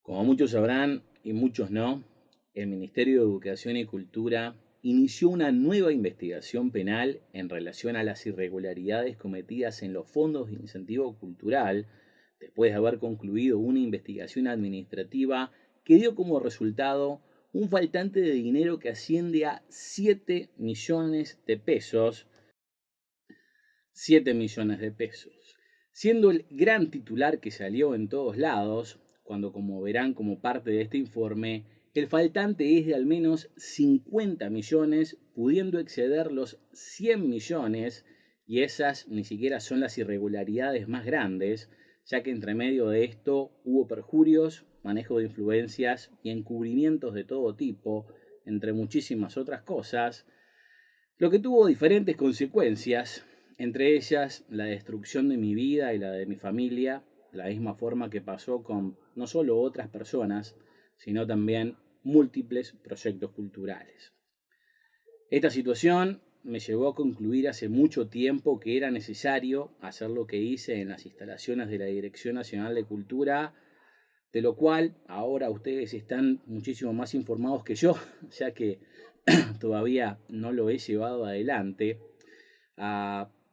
Como muchos sabrán y muchos no, el Ministerio de Educación y Cultura inició una nueva investigación penal en relación a las irregularidades cometidas en los fondos de incentivo cultural, después de haber concluido una investigación administrativa que dio como resultado un faltante de dinero que asciende a 7 millones de pesos, 7 millones de pesos, siendo el gran titular que salió en todos lados, cuando como verán como parte de este informe, el faltante es de al menos 50 millones, pudiendo exceder los 100 millones, y esas ni siquiera son las irregularidades más grandes, ya que entre medio de esto hubo perjurios, manejo de influencias y encubrimientos de todo tipo, entre muchísimas otras cosas, lo que tuvo diferentes consecuencias, entre ellas la destrucción de mi vida y la de mi familia, de la misma forma que pasó con no solo otras personas, sino también múltiples proyectos culturales. Esta situación me llevó a concluir hace mucho tiempo que era necesario hacer lo que hice en las instalaciones de la Dirección Nacional de Cultura, de lo cual ahora ustedes están muchísimo más informados que yo, ya que todavía no lo he llevado adelante,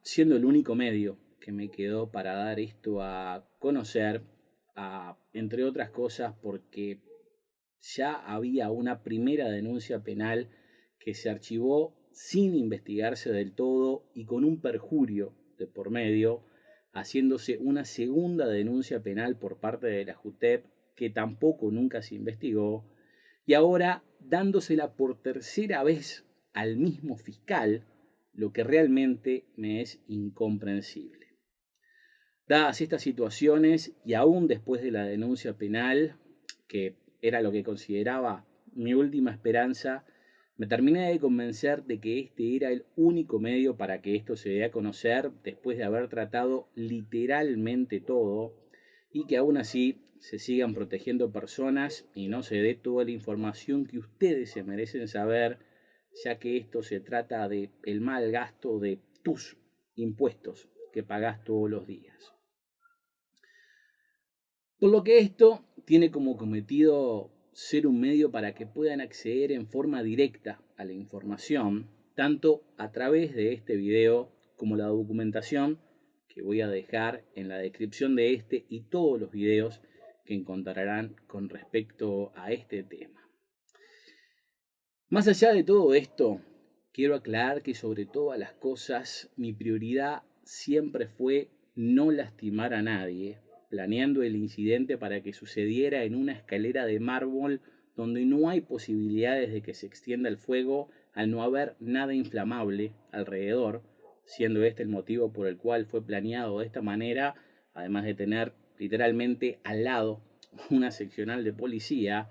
siendo el único medio que me quedó para dar esto a conocer, entre otras cosas porque ya había una primera denuncia penal que se archivó sin investigarse del todo y con un perjurio de por medio, haciéndose una segunda denuncia penal por parte de la JUTEP que tampoco nunca se investigó, y ahora dándosela por tercera vez al mismo fiscal, lo que realmente me es incomprensible. Dadas estas situaciones y aún después de la denuncia penal, que era lo que consideraba mi última esperanza, me terminé de convencer de que este era el único medio para que esto se dé a conocer después de haber tratado literalmente todo y que aún así se sigan protegiendo personas y no se dé toda la información que ustedes se merecen saber, ya que esto se trata de el mal gasto de tus impuestos que pagás todos los días. Por lo que esto tiene como cometido ser un medio para que puedan acceder en forma directa a la información, tanto a través de este video como la documentación que voy a dejar en la descripción de este y todos los videos que encontrarán con respecto a este tema. Más allá de todo esto, quiero aclarar que sobre todas las cosas mi prioridad siempre fue no lastimar a nadie, planeando el incidente para que sucediera en una escalera de mármol donde no hay posibilidades de que se extienda el fuego al no haber nada inflamable alrededor, siendo este el motivo por el cual fue planeado de esta manera, además de tener literalmente al lado una seccional de policía,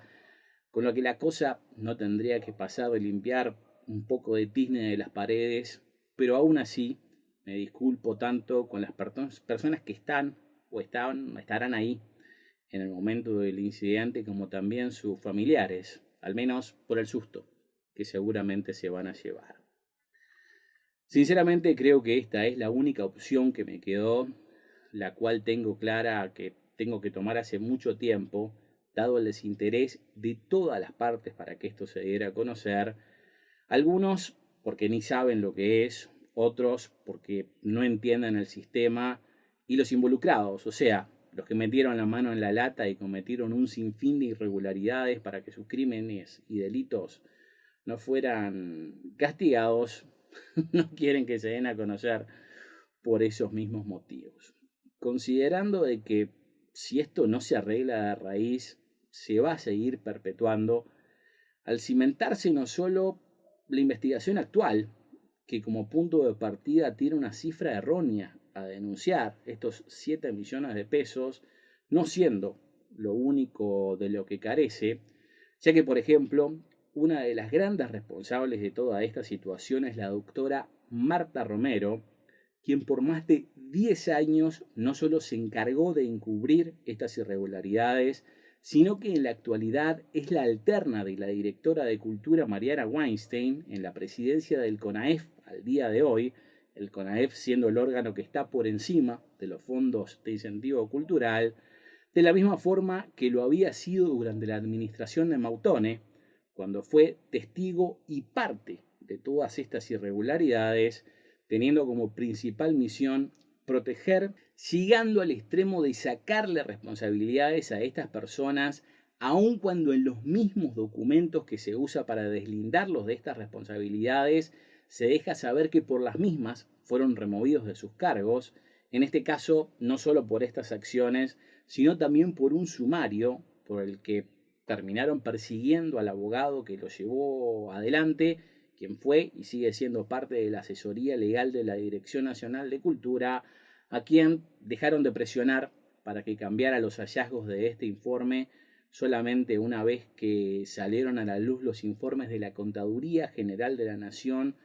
con lo que la cosa no tendría que pasar de limpiar un poco de tizne de las paredes, pero aún así me disculpo tanto con las personas que están o estarán ahí en el momento del incidente como también sus familiares, al menos por el susto que seguramente se van a llevar. Sinceramente creo que esta es la única opción que me quedó, la cual tengo clara que tengo que tomar hace mucho tiempo, dado el desinterés de todas las partes para que esto se diera a conocer, algunos porque ni saben lo que es, otros porque no entienden el sistema y los involucrados, o sea, los que metieron la mano en la lata y cometieron un sinfín de irregularidades para que sus crímenes y delitos no fueran castigados, no quieren que se den a conocer por esos mismos motivos. Considerando de que si esto no se arregla de raíz, se va a seguir perpetuando al cimentarse no solo la investigación actual, que como punto de partida tiene una cifra errónea a denunciar, estos 7 millones de pesos, no siendo lo único de lo que carece, ya que, por ejemplo, una de las grandes responsables de toda esta situación es la doctora Marta Romero, quien por más de 10 años no solo se encargó de encubrir estas irregularidades, sino que en la actualidad es la alterna de la directora de Cultura Mariana Weinstein en la presidencia del CONAEF al día de hoy, el CONAEF siendo el órgano que está por encima de los fondos de incentivo cultural, de la misma forma que lo había sido durante la administración de Mautone, cuando fue testigo y parte de todas estas irregularidades, teniendo como principal misión proteger, llegando al extremo de sacarle responsabilidades a estas personas, aun cuando en los mismos documentos que se usa para deslindarlos de estas responsabilidades se deja saber que por las mismas fueron removidos de sus cargos, en este caso no solo por estas acciones, sino también por un sumario por el que terminaron persiguiendo al abogado que lo llevó adelante, quien fue y sigue siendo parte de la asesoría legal de la Dirección Nacional de Cultura, a quien dejaron de presionar para que cambiara los hallazgos de este informe solamente una vez que salieron a la luz los informes de la Contaduría General de la Nación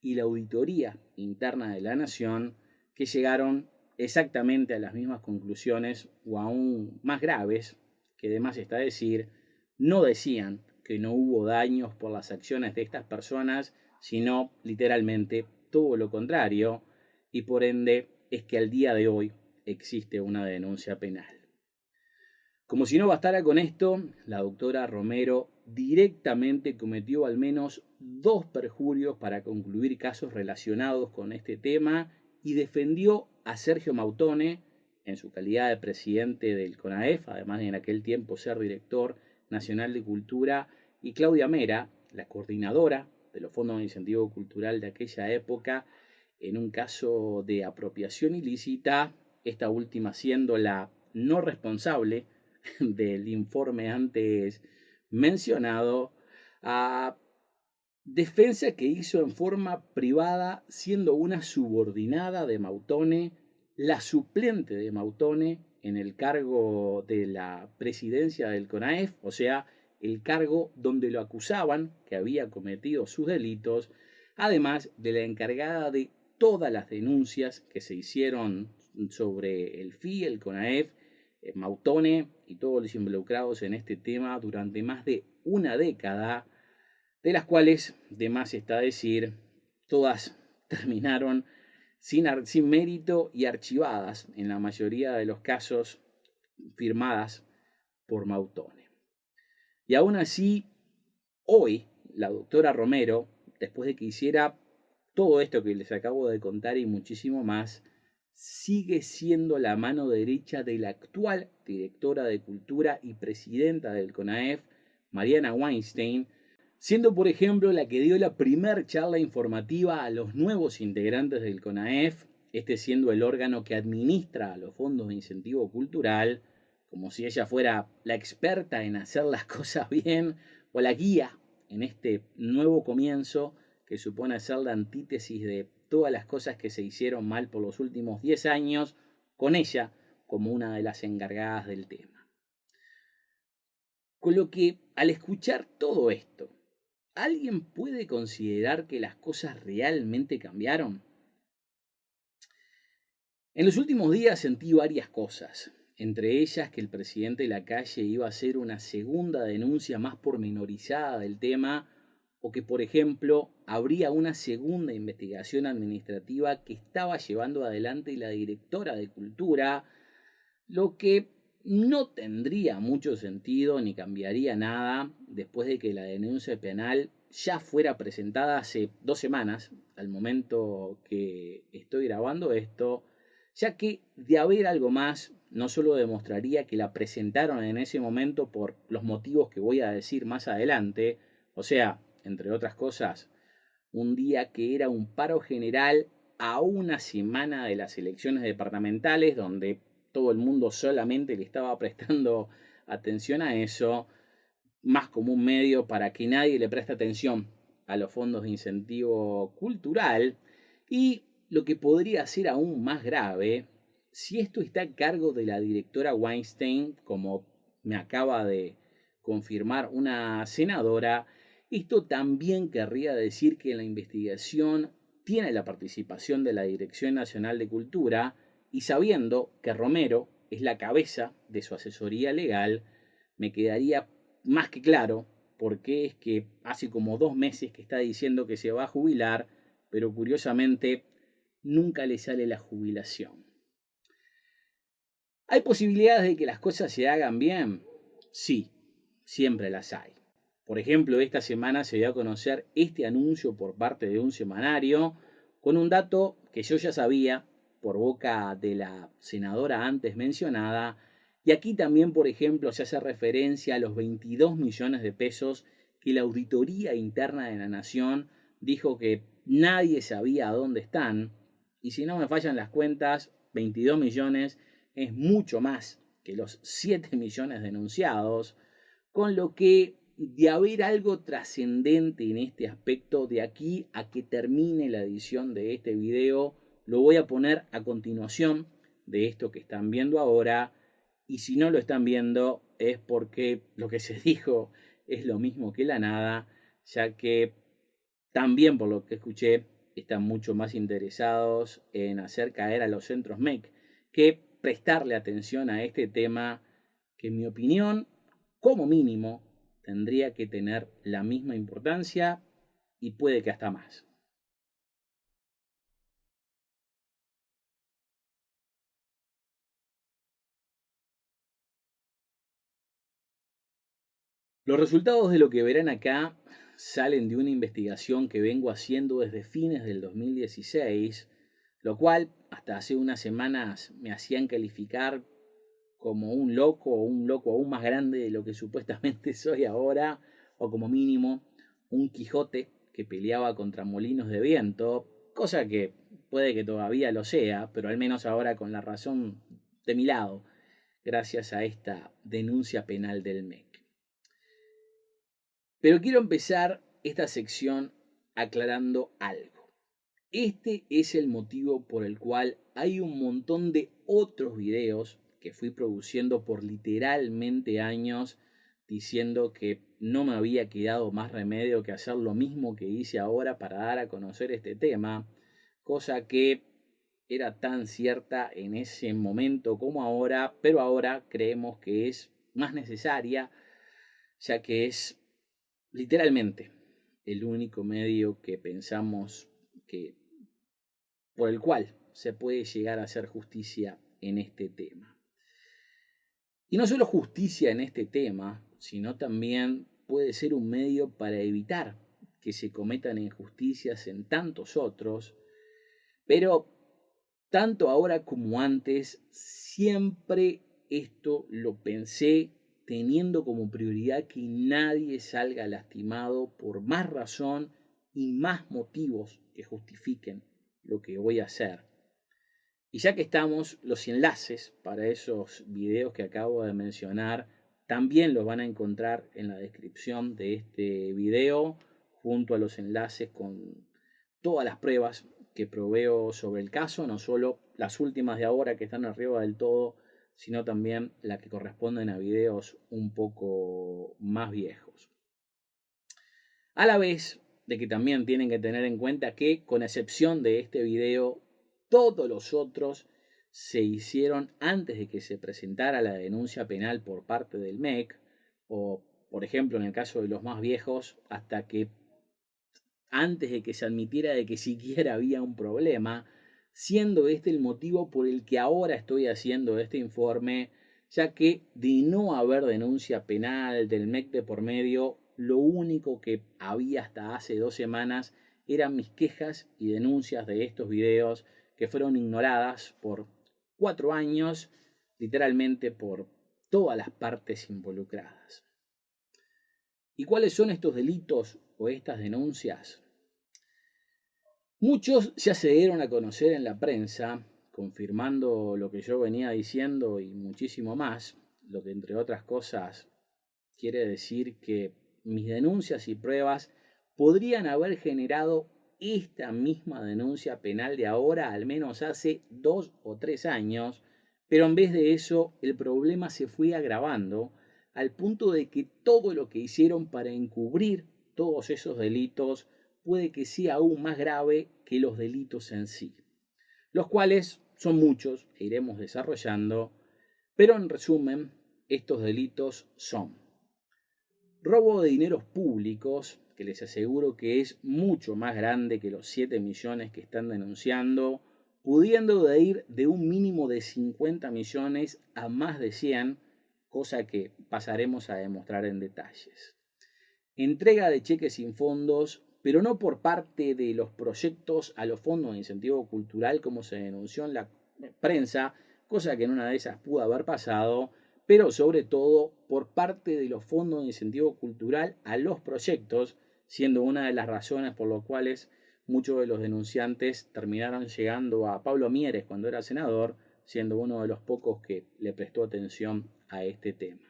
y la Auditoría Interna de la Nación, que llegaron exactamente a las mismas conclusiones o aún más graves, que además está decir, no decían que no hubo daños por las acciones de estas personas, sino literalmente todo lo contrario, y por ende es que al día de hoy existe una denuncia penal. Como si no bastara con esto, la doctora Romero directamente cometió al menos 2 perjurios para concluir casos relacionados con este tema y defendió a Sergio Mautone en su calidad de presidente del CONAEF, además de en aquel tiempo ser director nacional de cultura, y Claudia Mera, la coordinadora de los fondos de incentivo cultural de aquella época, en un caso de apropiación ilícita, esta última siendo la no responsable del informe antes mencionado, a defensa que hizo en forma privada, siendo una subordinada de Mautone, la suplente de Mautone en el cargo de la presidencia del CONAEF, o sea, el cargo donde lo acusaban que había cometido sus delitos, además de la encargada de todas las denuncias que se hicieron sobre el FI, el CONAEF, Mautone y todos los involucrados en este tema durante más de una década, de las cuales, de más está decir, todas terminaron sin mérito y archivadas, en la mayoría de los casos firmadas por Mautone. Y aún así, hoy, la doctora Romero, después de que hiciera todo esto que les acabo de contar y muchísimo más, sigue siendo la mano derecha de la actual directora de Cultura y presidenta del CONAEF, Mariana Weinstein, siendo por ejemplo la que dio la primer charla informativa a los nuevos integrantes del CONAEF, este siendo el órgano que administra los fondos de incentivo cultural, como si ella fuera la experta en hacer las cosas bien o la guía en este nuevo comienzo que supone ser la antítesis de todas las cosas que se hicieron mal por los últimos 10 años, con ella como una de las encargadas del tema. Con lo que, al escuchar todo esto, ¿alguien puede considerar que las cosas realmente cambiaron? En los últimos días sentí varias cosas, entre ellas que el presidente Lacalle iba a hacer una segunda denuncia más pormenorizada del tema, o que, por ejemplo, habría una segunda investigación administrativa que estaba llevando adelante la directora de Cultura, lo que no tendría mucho sentido ni cambiaría nada después de que la denuncia penal ya fuera presentada hace 2 semanas, al momento que estoy grabando esto, ya que de haber algo más, no solo demostraría que la presentaron en ese momento por los motivos que voy a decir más adelante, o sea, entre otras cosas, un día que era un paro general a una semana de las elecciones departamentales, donde todo el mundo solamente le estaba prestando atención a eso, más como un medio para que nadie le preste atención a los fondos de incentivo cultural, y lo que podría ser aún más grave, si esto está a cargo de la directora Weinstein, como me acaba de confirmar una senadora, esto también querría decir que la investigación tiene la participación de la Dirección Nacional de Cultura, y sabiendo que Romero es la cabeza de su asesoría legal, me quedaría más que claro por qué es que hace como 2 meses que está diciendo que se va a jubilar, pero curiosamente nunca le sale la jubilación. ¿Hay posibilidades de que las cosas se hagan bien? Sí, siempre las hay. Por ejemplo, esta semana se dio a conocer este anuncio por parte de un semanario con un dato que yo ya sabía por boca de la senadora antes mencionada. Y aquí también, por ejemplo, se hace referencia a los 22 millones de pesos que la Auditoría Interna de la Nación dijo que nadie sabía a dónde están. Y si no me fallan las cuentas, 22 millones es mucho más que los 7 millones denunciados, con lo que de haber algo trascendente en este aspecto, de aquí a que termine la edición de este video, lo voy a poner a continuación de esto que están viendo ahora. Y si no lo están viendo es porque lo que se dijo es lo mismo que la nada, ya que también por lo que escuché están mucho más interesados en hacer caer a los centros MEC que prestarle atención a este tema que en mi opinión, como mínimo, tendría que tener la misma importancia y puede que hasta más. Los resultados de lo que verán acá salen de una investigación que vengo haciendo desde fines del 2016, lo cual hasta hace unas semanas me hacían calificar como un loco o un loco aún más grande de lo que supuestamente soy ahora, o como mínimo un Quijote que peleaba contra molinos de viento, cosa que puede que todavía lo sea, pero al menos ahora con la razón de mi lado, gracias a esta denuncia penal del MEC. Pero quiero empezar esta sección aclarando algo. Este es el motivo por el cual hay un montón de otros videos que fui produciendo por literalmente años diciendo que no me había quedado más remedio que hacer lo mismo que hice ahora para dar a conocer este tema, cosa que era tan cierta en ese momento como ahora, pero ahora creemos que es más necesaria, ya que es literalmente el único medio que pensamos que por el cual se puede llegar a hacer justicia en este tema. Y no solo justicia en este tema, sino también puede ser un medio para evitar que se cometan injusticias en tantos otros, pero tanto ahora como antes, siempre esto lo pensé teniendo como prioridad que nadie salga lastimado por más razón y más motivos que justifiquen lo que voy a hacer. Y ya que estamos, los enlaces para esos videos que acabo de mencionar también los van a encontrar en la descripción de este video, junto a los enlaces con todas las pruebas que proveo sobre el caso, no solo las últimas de ahora que están arriba del todo, sino también las que corresponden a videos un poco más viejos. A la vez de que también tienen que tener en cuenta que, con excepción de este video, todos los otros se hicieron antes de que se presentara la denuncia penal por parte del MEC, o por ejemplo en el caso de los más viejos, hasta que antes de que se admitiera de que siquiera había un problema, siendo este el motivo por el que ahora estoy haciendo este informe, ya que de no haber denuncia penal del MEC de por medio, lo único que había hasta hace 2 semanas eran mis quejas y denuncias de estos videos que fueron ignoradas por 4 años, literalmente por todas las partes involucradas. ¿Y cuáles son estos delitos o estas denuncias? Muchos ya se dieron a conocer en la prensa, confirmando lo que yo venía diciendo y muchísimo más, lo que entre otras cosas quiere decir que mis denuncias y pruebas podrían haber generado esta misma denuncia penal de ahora, al menos hace 2 o 3 años, pero en vez de eso el problema se fue agravando al punto de que todo lo que hicieron para encubrir todos esos delitos puede que sea aún más grave que los delitos en sí, los cuales son muchos e iremos desarrollando, pero en resumen, estos delitos son robo de dineros públicos, que les aseguro que es mucho más grande que los 7 millones que están denunciando, pudiendo de ir de un mínimo de 50 millones a más de 100, cosa que pasaremos a demostrar en detalles. Entrega de cheques sin fondos, pero no por parte de los proyectos a los fondos de incentivo cultural como se denunció en la prensa, cosa que en una de esas pudo haber pasado, pero sobre todo por parte de los fondos de incentivo cultural a los proyectos, siendo una de las razones por las cuales muchos de los denunciantes terminaron llegando a Pablo Mieres cuando era senador, siendo uno de los pocos que le prestó atención a este tema.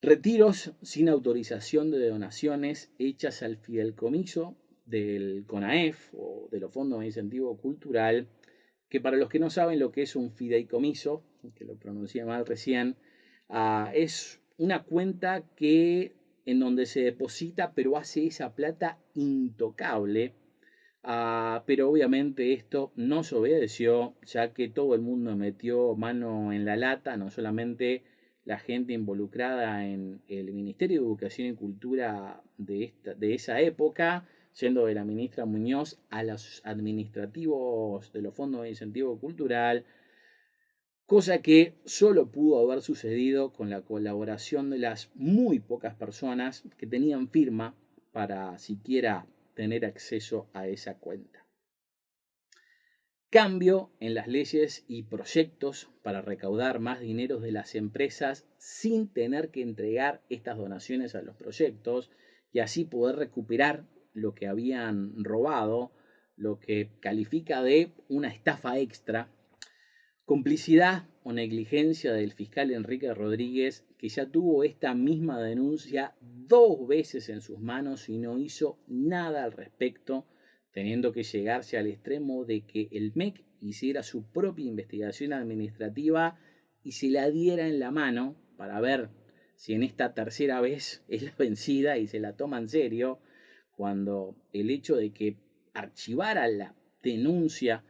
Retiros sin autorización de donaciones hechas al fideicomiso del CONAEF o de los fondos de incentivo cultural, que para los que no saben lo que es un fideicomiso, que lo pronuncié mal recién, es una cuenta que en donde se deposita pero hace esa plata intocable. Pero obviamente esto no se obedeció, ya que todo el mundo metió mano en la lata, no solamente la gente involucrada en el Ministerio de Educación y Cultura de esa época, yendo de la ministra Muñoz a los administrativos de los fondos de incentivo cultural, cosa que solo pudo haber sucedido con la colaboración de las muy pocas personas que tenían firma para siquiera tener acceso a esa cuenta. Cambio en las leyes y proyectos para recaudar más dinero de las empresas sin tener que entregar estas donaciones a los proyectos y así poder recuperar lo que habían robado, lo que califica de una estafa extra. Complicidad o negligencia del fiscal Enrique Rodríguez, que ya tuvo esta misma denuncia 2 veces en sus manos y no hizo nada al respecto, teniendo que llegarse al extremo de que el MEC hiciera su propia investigación administrativa y se la diera en la mano para ver si en esta tercera vez es la vencida y se la toma en serio, cuando el hecho de que archivara la denuncia,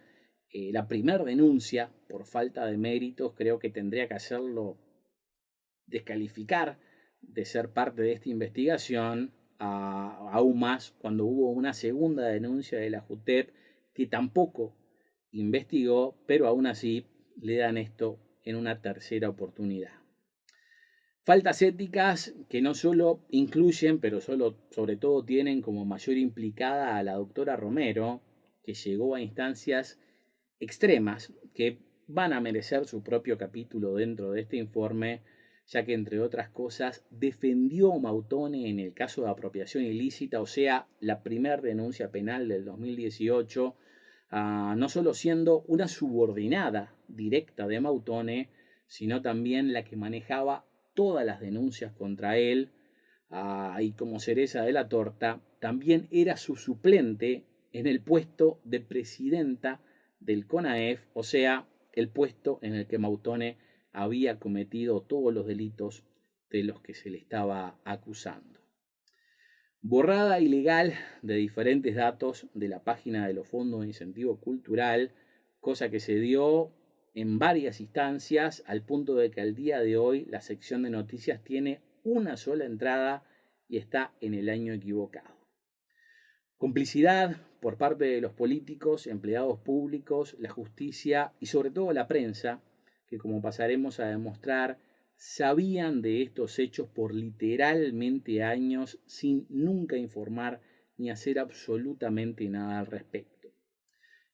la primera denuncia por falta de méritos, creo que tendría que hacerlo descalificar de ser parte de esta investigación, aún más cuando hubo una segunda denuncia de la JUTEP que tampoco investigó, pero aún así le dan esto en una tercera oportunidad. Faltas éticas que no solo incluyen, pero sobre todo tienen como mayor implicada a la doctora Romero, que llegó a instancias extremas que van a merecer su propio capítulo dentro de este informe, ya que entre otras cosas defendió Mautone en el caso de apropiación ilícita, o sea, la primera denuncia penal del 2018, no solo siendo una subordinada directa de Mautone, sino también la que manejaba todas las denuncias contra él, y como cereza de la torta, también era su suplente en el puesto de presidenta del CONAEF, o sea, el puesto en el que Mautone había cometido todos los delitos de los que se le estaba acusando. Borrada ilegal de diferentes datos de la página de los fondos de incentivo cultural, cosa que se dio en varias instancias al punto de que al día de hoy la sección de noticias tiene una sola entrada y está en el año equivocado. Complicidad por parte de los políticos, empleados públicos, la justicia y sobre todo la prensa, que como pasaremos a demostrar, sabían de estos hechos por literalmente años sin nunca informar ni hacer absolutamente nada al respecto.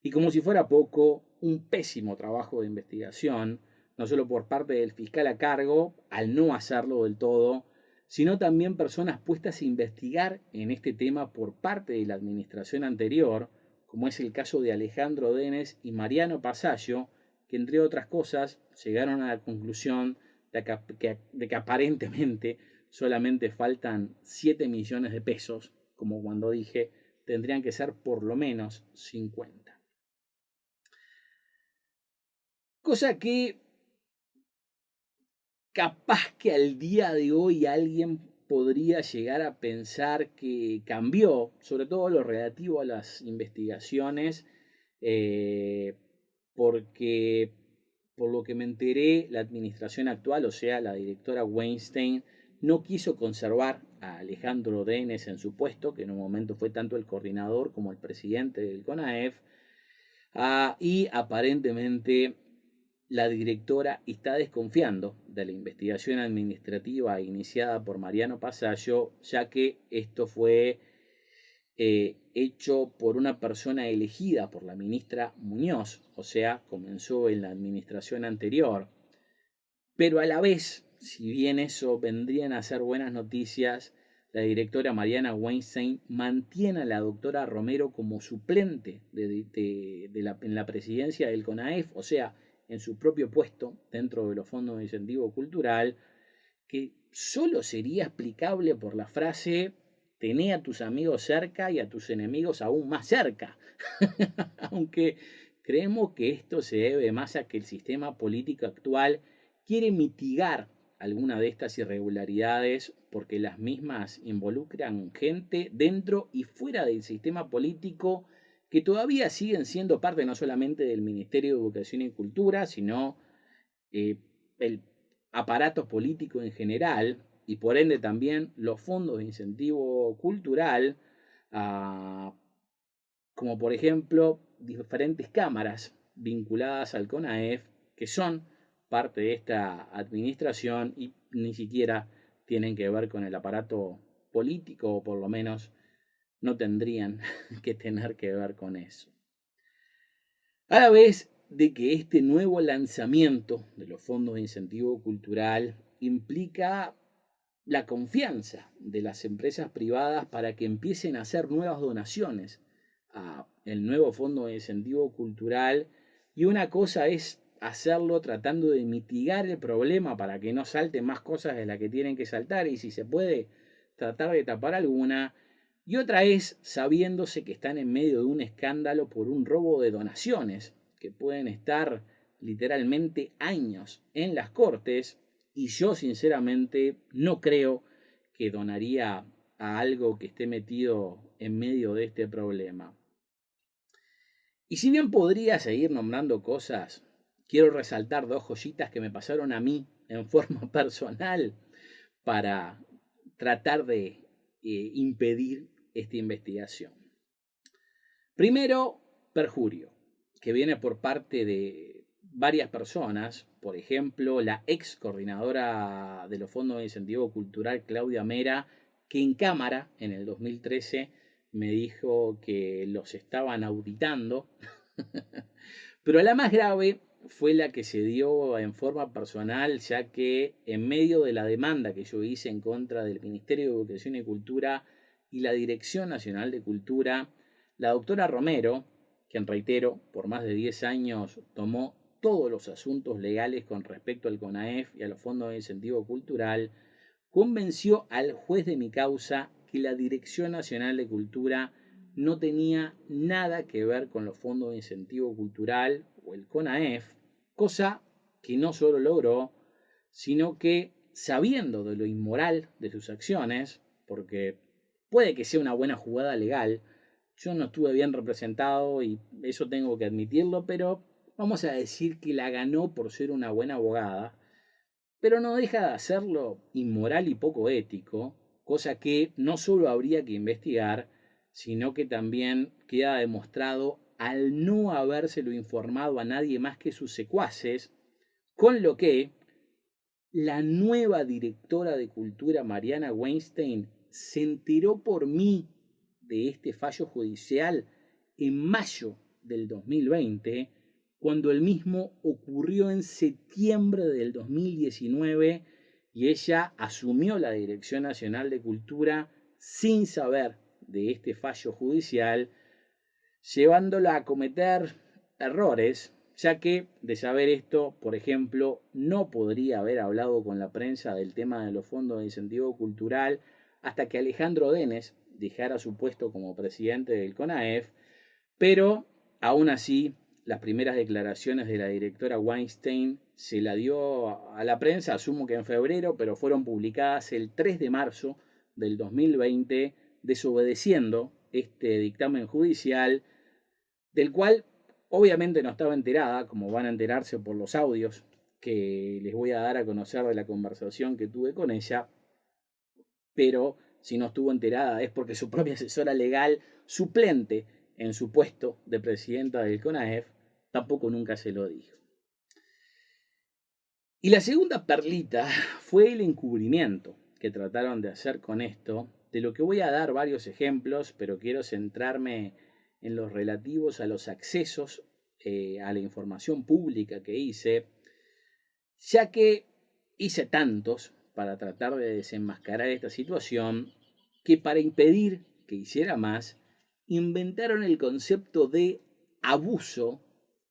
Y como si fuera poco, un pésimo trabajo de investigación, no solo por parte del fiscal a cargo, al no hacerlo del todo, sino también personas puestas a investigar en este tema por parte de la administración anterior, como es el caso de Alejandro Denes y Mariano Pasallo, que entre otras cosas llegaron a la conclusión de que aparentemente solamente faltan 7 millones de pesos, como cuando dije, tendrían que ser por lo menos 50. Cosa que capaz que al día de hoy alguien podría llegar a pensar que cambió, sobre todo lo relativo a las investigaciones, eh, porque por lo que me enteré, la administración actual, o sea, la directora Weinstein, no quiso conservar a Alejandro Denes en su puesto, que en un momento fue tanto el coordinador como el presidente del CONAEF, Y aparentemente la directora está desconfiando de la investigación administrativa iniciada por Mariano Pasallo, ya que esto fue hecho por una persona elegida por la ministra Muñoz, o sea, comenzó en la administración anterior. Pero a la vez, si bien eso vendrían a ser buenas noticias, la directora Mariana Weinstein mantiene a la doctora Romero como suplente en la presidencia del CONAEF, o sea, en su propio puesto dentro de los fondos de incentivo cultural, que solo sería explicable por la frase tené a tus amigos cerca y a tus enemigos aún más cerca. Aunque creemos que esto se debe más a que el sistema político actual quiere mitigar alguna de estas irregularidades porque las mismas involucran gente dentro y fuera del sistema político que todavía siguen siendo parte no solamente del Ministerio de Educación y Cultura, sino el aparato político en general y por ende también los fondos de incentivo cultural, ah, como por ejemplo diferentes cámaras vinculadas al CONAEF que son parte de esta administración y ni siquiera tienen que ver con el aparato político o por lo menos no tendrían que tener que ver con eso. A la vez de que este nuevo lanzamiento de los fondos de incentivo cultural implica la confianza de las empresas privadas para que empiecen a hacer nuevas donaciones a el nuevo fondo de incentivo cultural, y una cosa es hacerlo tratando de mitigar el problema para que no salten más cosas de las que tienen que saltar y si se puede tratar de tapar alguna, y otra es sabiéndose que están en medio de un escándalo por un robo de donaciones que pueden estar literalmente años en las cortes, y yo sinceramente no creo que donaría a algo que esté metido en medio de este problema. Y si bien podría seguir nombrando cosas, quiero resaltar dos joyitas que me pasaron a mí en forma personal para tratar de impedir esta investigación. Primero, perjurio, que viene por parte de varias personas, por ejemplo, la ex coordinadora de los fondos de incentivo cultural, Claudia Mera, que en cámara, en el 2013, me dijo que los estaban auditando. Pero la más grave fue la que se dio en forma personal, ya que en medio de la demanda que yo hice en contra del Ministerio de Educación y Cultura y la Dirección Nacional de Cultura, la doctora Romero, quien reitero, por más de 10 años tomó todos los asuntos legales con respecto al CONAEF y a los fondos de incentivo cultural, convenció al juez de mi causa que la Dirección Nacional de Cultura no tenía nada que ver con los fondos de incentivo cultural o el CONAEF, cosa que no solo logró, sino que sabiendo de lo inmoral de sus acciones, porque puede que sea una buena jugada legal, yo no estuve bien representado y eso tengo que admitirlo, pero vamos a decir que la ganó por ser una buena abogada, pero no deja de hacerlo inmoral y poco ético, cosa que no solo habría que investigar, sino que también queda demostrado al no habérselo informado a nadie más que sus secuaces, con lo que la nueva directora de cultura, Mariana Weinstein, se enteró por mí de este fallo judicial en mayo del 2020, cuando el mismo ocurrió en septiembre del 2019 y ella asumió la Dirección Nacional de Cultura sin saber de este fallo judicial, llevándola a cometer errores, ya que de saber esto, por ejemplo, no podría haber hablado con la prensa del tema de los fondos de incentivo cultural hasta que Alejandro Denes dejara su puesto como presidente del CONAEF, pero aún así las primeras declaraciones de la directora Weinstein se la dio a la prensa, asumo que en febrero, pero fueron publicadas el 3 de marzo del 2020, desobedeciendo este dictamen judicial, del cual obviamente no estaba enterada, como van a enterarse por los audios que les voy a dar a conocer de la conversación que tuve con ella, pero si no estuvo enterada es porque su propia asesora legal suplente en su puesto de presidenta del CONAEF, tampoco nunca se lo dijo. Y la segunda perlita fue el encubrimiento que trataron de hacer con esto, de lo que voy a dar varios ejemplos, pero quiero centrarme en los relativos a los accesos a la información pública que hice, ya que hice tantos para tratar de desenmascarar esta situación, que para impedir que hiciera más, inventaron el concepto de abuso,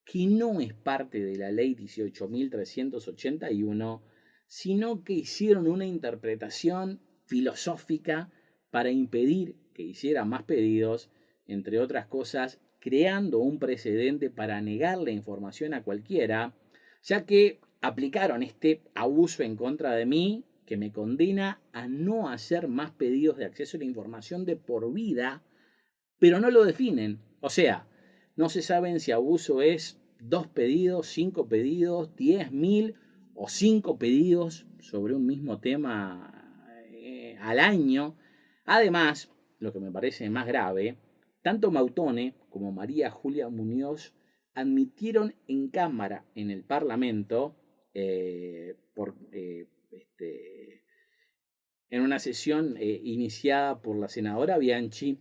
que no es parte de la ley 18.381, sino que hicieron una interpretación filosófica para impedir que hiciera más pedidos, entre otras cosas, creando un precedente para negar la información a cualquiera, ya que aplicaron este abuso en contra de mí, que me condena a no hacer más pedidos de acceso a la información de por vida, pero no lo definen. O sea, no se saben si abuso es 2 pedidos, 5 pedidos, 10.000 o 5 pedidos sobre un mismo tema al año. Además, lo que me parece más grave, tanto Mautone como María Julia Muñoz admitieron en cámara, en el Parlamento, en una sesión iniciada por la senadora Bianchi,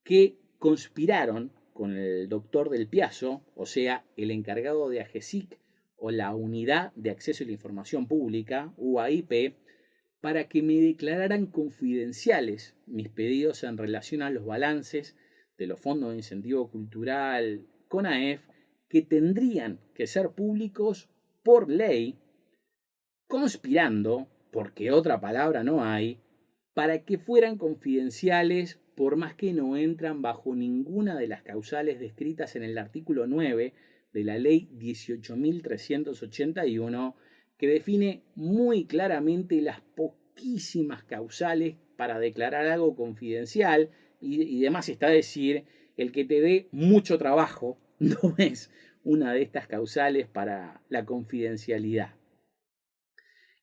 que conspiraron con el doctor Del Piazo, o sea, el encargado de AGESIC o la Unidad de Acceso a la Información Pública, UAIP, para que me declararan confidenciales mis pedidos en relación a los balances de los fondos de incentivo cultural CONAEF, que tendrían que ser públicos por ley, conspirando, porque otra palabra no hay, para que fueran confidenciales, por más que no entran bajo ninguna de las causales descritas en el artículo 9 de la ley 18.381, que define muy claramente las poquísimas causales para declarar algo confidencial, y demás está decir, el que te dé mucho trabajo no es una de estas causales para la confidencialidad.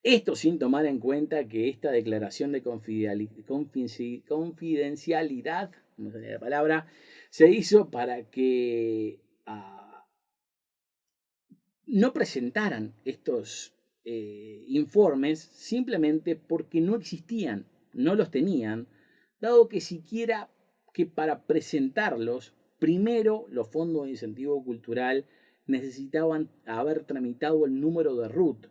Esto sin tomar en cuenta que esta declaración de confidencialidad, no sé la palabra, se hizo para que no presentaran estos informes simplemente porque no existían, no los tenían, dado que siquiera que para presentarlos, primero los fondos de incentivo cultural necesitaban haber tramitado el número de RUT,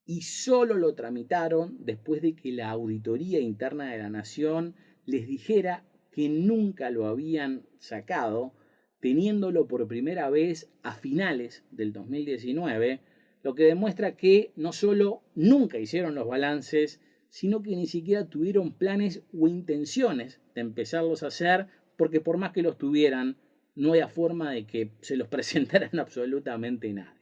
y solo lo tramitaron después de que la Auditoría Interna de la Nación les dijera que nunca lo habían sacado, teniéndolo por primera vez a finales del 2019, lo que demuestra que no solo nunca hicieron los balances, sino que ni siquiera tuvieron planes o intenciones de empezarlos a hacer, porque por más que los tuvieran, no había forma de que se los presentaran absolutamente nadie.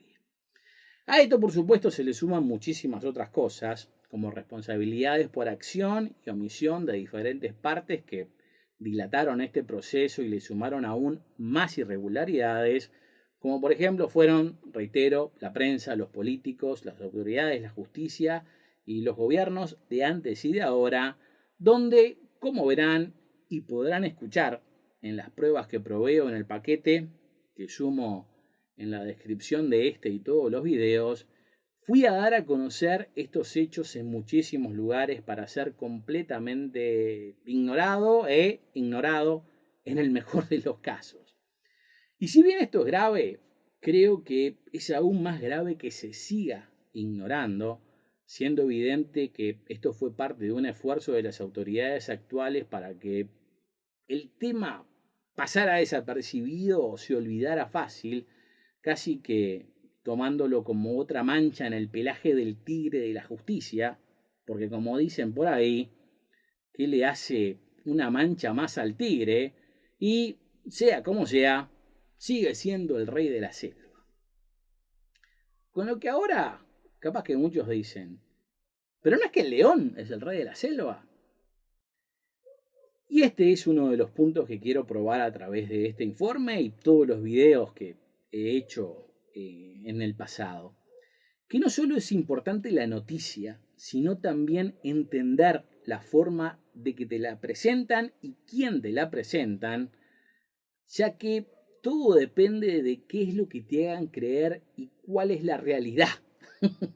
A esto, por supuesto, se le suman muchísimas otras cosas, como responsabilidades por acción y omisión de diferentes partes que dilataron este proceso y le sumaron aún más irregularidades, como por ejemplo fueron, reitero, la prensa, los políticos, las autoridades, la justicia y los gobiernos de antes y de ahora, donde, como verán y podrán escuchar en las pruebas que proveo en el paquete que sumo en la descripción de este y todos los videos, fui a dar a conocer estos hechos en muchísimos lugares para ser completamente ignorado en el mejor de los casos. Y si bien esto es grave, creo que es aún más grave que se siga ignorando, siendo evidente que esto fue parte de un esfuerzo de las autoridades actuales para que el tema pasara desapercibido o se olvidara fácil, casi que tomándolo como otra mancha en el pelaje del tigre de la justicia, porque como dicen por ahí, ¿qué le hace una mancha más al tigre? Y sea como sea, sigue siendo el rey de la selva. Con lo que ahora, capaz que muchos dicen, pero no es que el león es el rey de la selva. Y este es uno de los puntos que quiero probar a través de este informe y todos los videos que he hecho en el pasado. Que no solo es importante la noticia, sino también entender la forma de que te la presentan y quién te la presentan, ya que todo depende de qué es lo que te hagan creer y cuál es la realidad,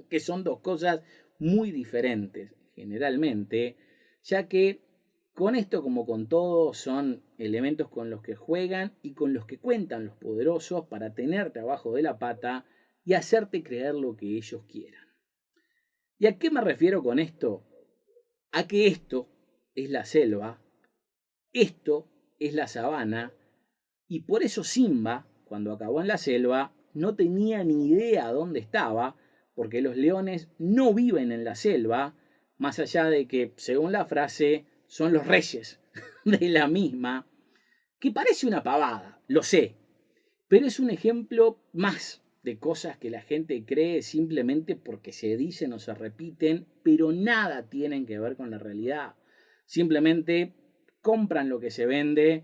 que son dos cosas muy diferentes generalmente, ya que con esto como con todo son elementos con los que juegan y con los que cuentan los poderosos para tenerte abajo de la pata y hacerte creer lo que ellos quieran. ¿Y a qué me refiero con esto? A que esto es la selva, esto es la sabana, y por eso Simba, cuando acabó en la selva, no tenía ni idea dónde estaba, porque los leones no viven en la selva, más allá de que, según la frase, son los reyes de la misma, que parece una pavada, lo sé, pero es un ejemplo más de cosas que la gente cree simplemente porque se dicen o se repiten, pero nada tienen que ver con la realidad. Simplemente compran lo que se vende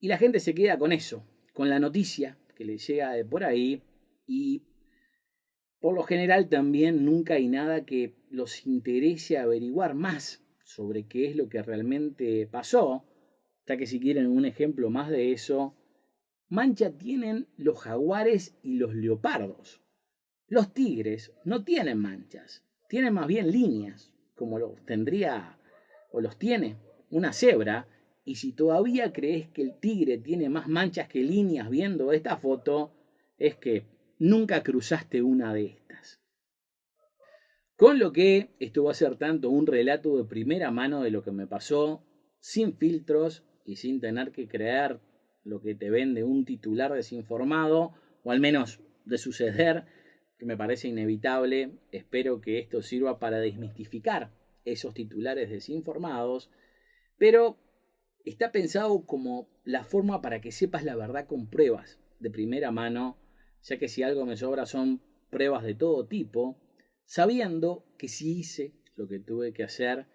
y la gente se queda con eso, con la noticia que le llega de por ahí y por lo general también nunca hay nada que los interese averiguar más sobre qué es lo que realmente pasó, ya que si quieren un ejemplo más de eso, mancha tienen los jaguares y los leopardos. Los tigres no tienen manchas, tienen más bien líneas, como los tendría o los tiene una cebra. Y si todavía crees que el tigre tiene más manchas que líneas viendo esta foto, es que nunca cruzaste una de estas. Con lo que esto va a ser tanto un relato de primera mano de lo que me pasó, sin filtros y sin tener que creer lo que te vende un titular desinformado, o al menos de suceder, que me parece inevitable. Espero que esto sirva para desmistificar esos titulares desinformados, pero está pensado como la forma para que sepas la verdad con pruebas de primera mano, ya que si algo me sobra son pruebas de todo tipo, sabiendo que si hice lo que tuve que hacer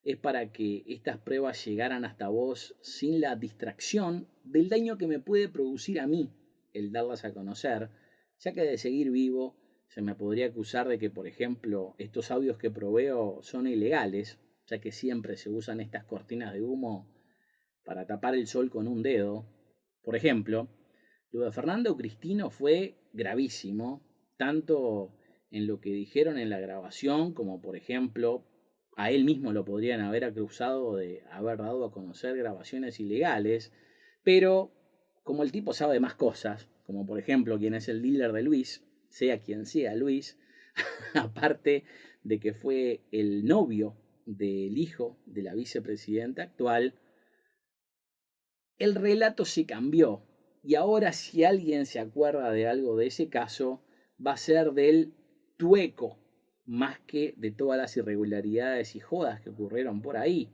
es para que estas pruebas llegaran hasta vos sin la distracción del daño que me puede producir a mí el darlas a conocer, ya que de seguir vivo se me podría acusar de que, por ejemplo, estos audios que proveo son ilegales, ya que siempre se usan estas cortinas de humo para tapar el sol con un dedo. Por ejemplo, lo de Fernando Cristino fue gravísimo, tanto en lo que dijeron en la grabación, como por ejemplo, a él mismo lo podrían haber acusado de haber dado a conocer grabaciones ilegales, pero como el tipo sabe más cosas, como por ejemplo quién es el dealer de Luis, sea quien sea Luis, aparte de que fue el novio del hijo de la vicepresidenta actual, el relato se cambió y ahora si alguien se acuerda de algo de ese caso, va a ser del Tueco, más que de todas las irregularidades y jodas que ocurrieron por ahí.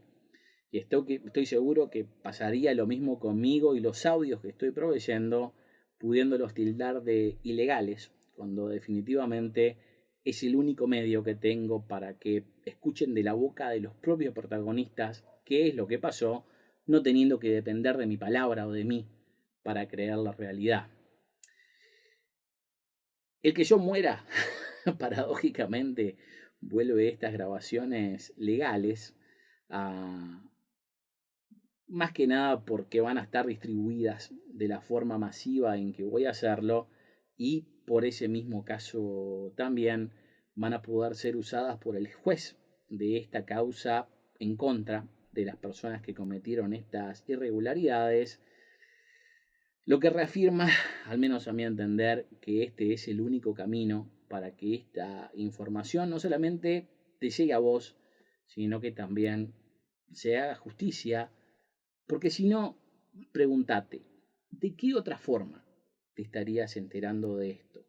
Y estoy seguro que pasaría lo mismo conmigo y los audios que estoy proveyendo, pudiéndolos tildar de ilegales, cuando definitivamente es el único medio que tengo para que escuchen de la boca de los propios protagonistas qué es lo que pasó, no teniendo que depender de mi palabra o de mí para creer la realidad. El que yo muera, paradójicamente, vuelve estas grabaciones legales a, más que nada porque van a estar distribuidas de la forma masiva en que voy a hacerlo y por ese mismo caso también van a poder ser usadas por el juez de esta causa en contra de las personas que cometieron estas irregularidades, lo que reafirma, al menos a mi entender, que este es el único camino para que esta información no solamente te llegue a vos, sino que también se haga justicia, porque si no, pregúntate, ¿de qué otra forma te estarías enterando de esto?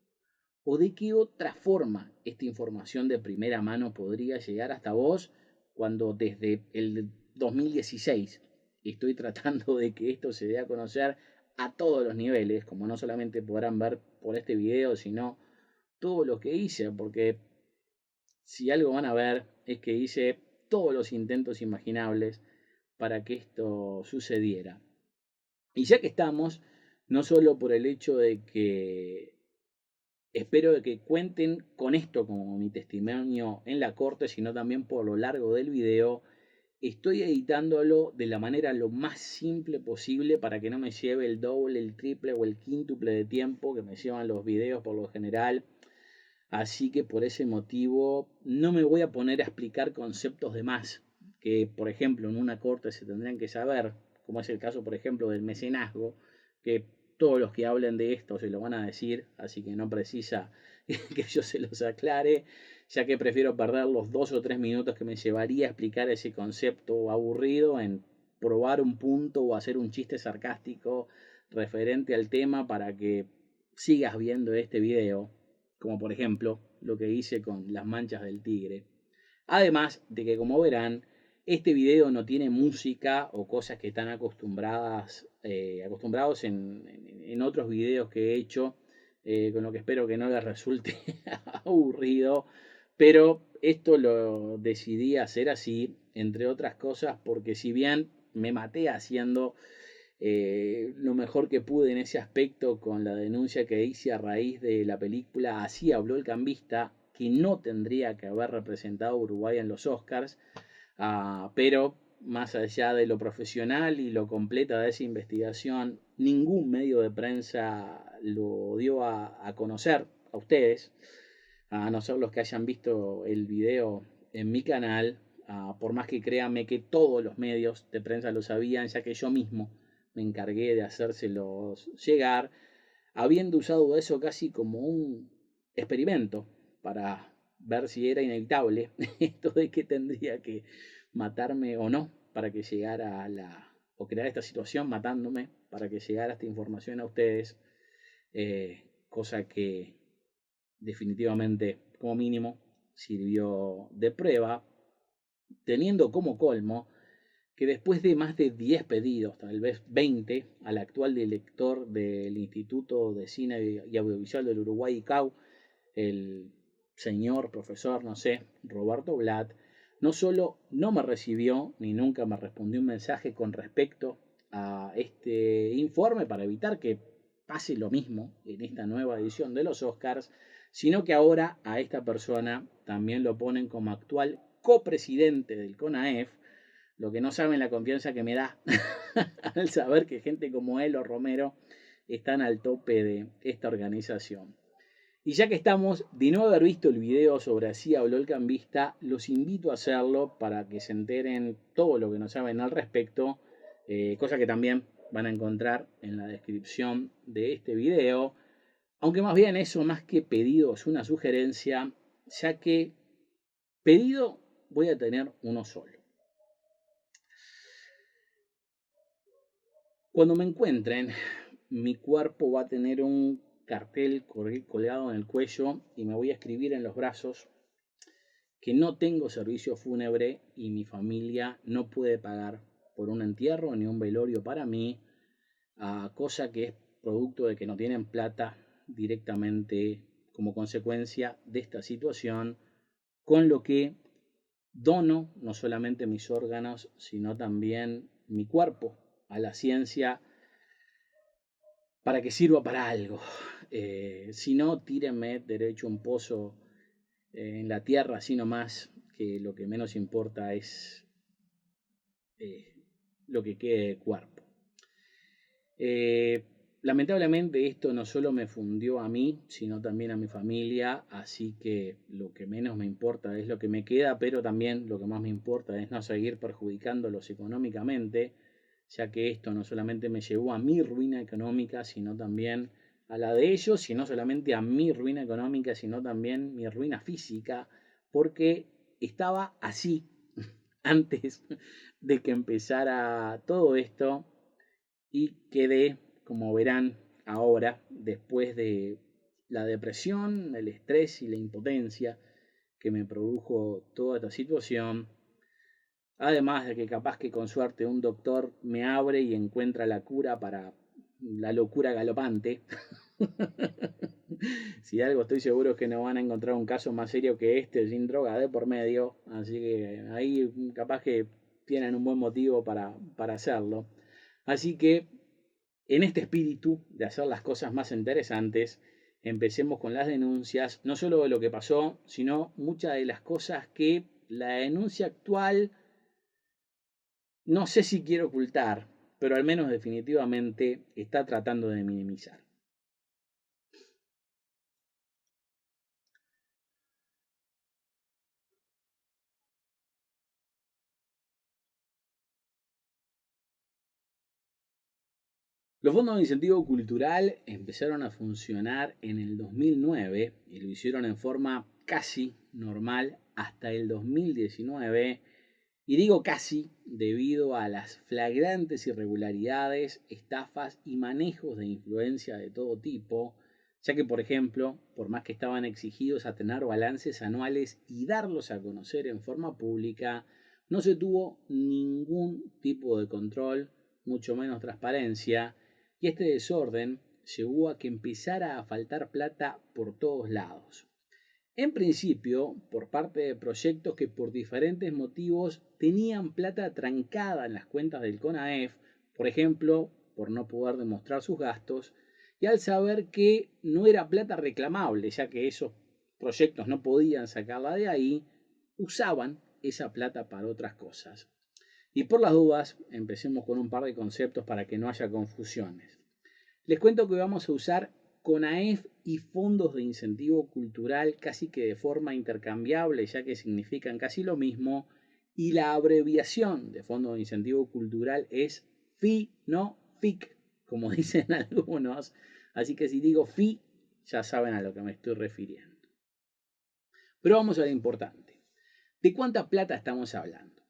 ¿O de qué otra forma esta información de primera mano podría llegar hasta vos cuando desde el 2016 estoy tratando de que esto se dé a conocer a todos los niveles, como no solamente podrán ver por este video, sino todo lo que hice? Porque si algo van a ver es que hice todos los intentos imaginables para que esto sucediera. Y ya que estamos, no solo por el hecho de que espero de que cuenten con esto como mi testimonio en la corte, sino también por lo largo del video, estoy editándolo de la manera lo más simple posible para que no me lleve el doble, el triple o el quíntuple de tiempo que me llevan los videos por lo general. Así que por ese motivo no me voy a poner a explicar conceptos de más que, por ejemplo, en una corte se tendrían que saber, como es el caso, por ejemplo, del mecenazgo, que todos los que hablen de esto se lo van a decir, así que no precisa que yo se los aclare, ya que prefiero perder los 2 o 3 minutos que me llevaría a explicar ese concepto aburrido en probar un punto o hacer un chiste sarcástico referente al tema para que sigas viendo este video, como por ejemplo lo que hice con las manchas del tigre. Además de que, como verán, este video no tiene música o cosas que están acostumbrados en otros videos que he hecho, con lo que espero que no les resulte aburrido. Pero esto lo decidí hacer así, entre otras cosas, porque si bien me maté haciendo lo mejor que pude en ese aspecto con la denuncia que hice a raíz de la película Así habló el cambista, que no tendría que haber representado a Uruguay en los Oscars, pero más allá de lo profesional y lo completa de esa investigación, ningún medio de prensa lo dio a conocer a ustedes, a no ser los que hayan visto el video en mi canal, por más que créanme que todos los medios de prensa lo sabían, ya que yo mismo me encargué de hacérselos llegar, habiendo usado eso casi como un experimento para ver si era inevitable esto de que tendría que matarme o no para que llegara o crear esta situación matándome para que llegara esta información a ustedes, cosa que definitivamente como mínimo sirvió de prueba, teniendo como colmo que después de más de 10 pedidos, tal vez 20, al actual director del Instituto de Cine y Audiovisual del Uruguay, ICAU, el señor profesor, no sé, Roberto Blatt, no solo no me recibió ni nunca me respondió un mensaje con respecto a este informe para evitar que pase lo mismo en esta nueva edición de los Oscars, sino que ahora a esta persona también lo ponen como actual copresidente del CONAEF, lo que no saben la confianza que me da al saber que gente como él o Romero están al tope de esta organización. Y ya que estamos, de no haber visto el video sobre Así habló el cambista, los invito a hacerlo para que se enteren todo lo que no saben al respecto, cosa que también van a encontrar en la descripción de este video. Aunque más bien eso, más que pedido, es una sugerencia, ya que pedido voy a tener uno solo. Cuando me encuentren, mi cuerpo va a tener un cartel colgado en el cuello y me voy a escribir en los brazos que no tengo servicio fúnebre y mi familia no puede pagar por un entierro ni un velorio para mí, cosa que es producto de que no tienen plata directamente como consecuencia de esta situación, con lo que dono no solamente mis órganos, sino también mi cuerpo a la ciencia para que sirva para algo. Si no, tírenme derecho un pozo en la tierra, así nomás, que lo que menos importa es eh, lo que quede de cuerpo. Lamentablemente esto no solo me fundió a mí, sino también a mi familia, así que lo que menos me importa es lo que me queda, pero también lo que más me importa es no seguir perjudicándolos económicamente, ya que esto no solamente me llevó a mi ruina económica, sino también a la de ellos, y no solamente a mi ruina económica, sino también mi ruina física, porque estaba así antes de que empezara todo esto y quedé, como verán ahora, después de la depresión, el estrés y la impotencia que me produjo toda esta situación, además de que capaz que con suerte un doctor me abre y encuentra la cura para la locura galopante. Si algo estoy seguro es que no van a encontrar un caso más serio que este sin droga de por medio, así que ahí capaz que tienen un buen motivo para hacerlo. Así que en este espíritu de hacer las cosas más interesantes, empecemos con las denuncias, no solo de lo que pasó, sino muchas de las cosas que la denuncia actual no sé si quiere ocultar, pero al menos definitivamente está tratando de minimizar. Los fondos de incentivo cultural empezaron a funcionar en el 2009 y lo hicieron en forma casi normal hasta el 2019. Y digo casi debido a las flagrantes irregularidades, estafas y manejos de influencia de todo tipo, ya que, por ejemplo, por más que estaban exigidos a tener balances anuales y darlos a conocer en forma pública, no se tuvo ningún tipo de control, mucho menos transparencia, y este desorden llevó a que empezara a faltar plata por todos lados. En principio, por parte de proyectos que por diferentes motivos tenían plata trancada en las cuentas del CONAEF, por ejemplo, por no poder demostrar sus gastos, y al saber que no era plata reclamable, ya que esos proyectos no podían sacarla de ahí, usaban esa plata para otras cosas. Y por las dudas, empecemos con un par de conceptos para que no haya confusiones. Les cuento que vamos a usar CONAEF y fondos de incentivo cultural casi que de forma intercambiable, ya que significan casi lo mismo, y la abreviación de fondo de incentivo cultural es FI, no FIC, como dicen algunos. Así que si digo FI, ya saben a lo que me estoy refiriendo. Pero vamos a lo importante. ¿De cuánta plata estamos hablando?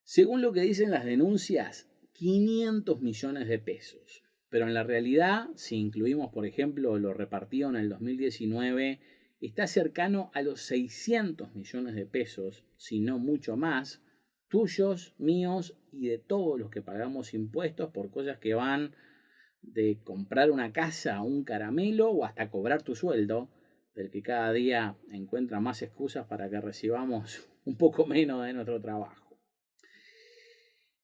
Según lo que dicen las denuncias, 500 millones de pesos. Pero en la realidad, si incluimos, por ejemplo, lo repartido en el 2019, está cercano a los 600 millones de pesos, si no mucho más, tuyos, míos y de todos los que pagamos impuestos por cosas que van de comprar una casa a un caramelo o hasta cobrar tu sueldo, del que cada día encuentra más excusas para que recibamos un poco menos de nuestro trabajo.